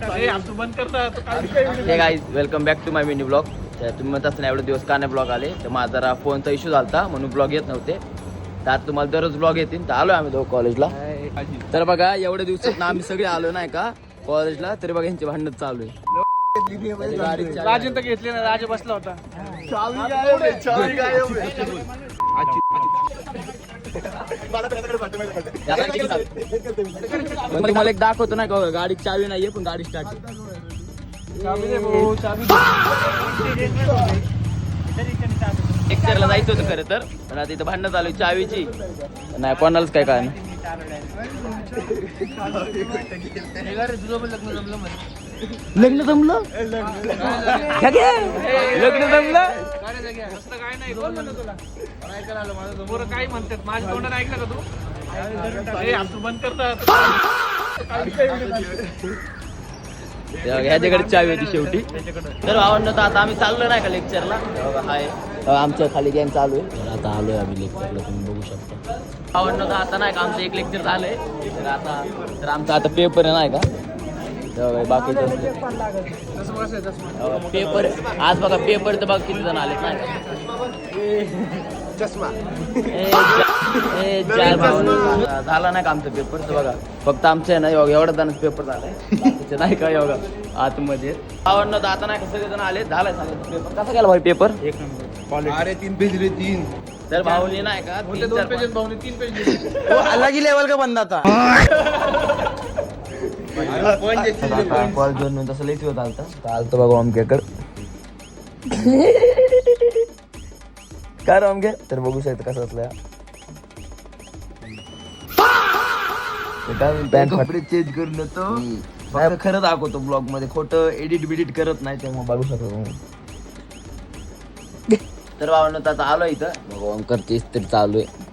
हे guys welcome back to my mini blog. तुम्ही म्हणत असताना एवढे दिवस का नाही ब्लॉग आले तर माझा जरा फोनचा इश्यू झाला म्हणून ब्लॉग येत नव्हते. तर आता तुम्हाला दररोज ब्लॉग येतील. तर आलो आम्ही दोघं कॉलेजला. तर बघा एवढ्या दिवसात आम्ही सगळे आलो नाही का कॉलेजला. तरी बघा यांची भांडण चालू आहे. राजन तर घेतले ना, राजा बसला होता. तुम्हाला एक दाखवतो नाही का गाडी चावी नाहीये पण गाडी स्टार्ट. लेक्चरला जायचं होतं खरं तर पण आता इथं भांडण चालू आहे चावीची. नाही कोणालाच काय काय नाही. लग्न जमलं लग्न जमलं काय म्हणतात माझ्या तोंडाने ऐकलं का तू? बंद करतात. ह्याच्याकडे चावी होती शेवटी. तर भावांना तर आता आम्ही चाललो नाही का लेक्चरला. हाय आमच्या खाली गॅंग चालू आहे. आता आलोय आम्ही लेक्चरला तुम्ही बघू शकता. भावांना तर आता नाही का आमचं एक लेक्चर झालंय. तर आमचा आता पेपर आहे नाही का. बाकीचं पेपर आज बघा पेपर तर बघा किती जण आले नाही झाला नाही का आमचा पेपर. तर बघा फक्त आमचं आहे ना एवढा जणांचा पेपर झालाय नाही का योगा आतमध्ये. आवडणं तर आता नाही का सगळे जण आले. झालाय पेपर. कसा गेला भाई पेपर? एक नंबर. अरे 3 पेज रे 3. तर भाऊनी नाही का 2 पेजेस भाऊने 3 पेज अलग ही लेवल का बंदा था. कॉल घेऊन तसं लईच होत आलता. चालतं बघा ओमकेकड काय ओमके. तर बघू शकता कसं असलं पॅन्ट कपडे चेंज करून येतो. खरं दाखवतो ब्लॉग मध्ये. खोटं एडिट बिडिट करत नाही तेव्हा बघू शकतो. तर बाबांनो आता आलो इथं. बघा ओमकर तेच तरी चालू आहे.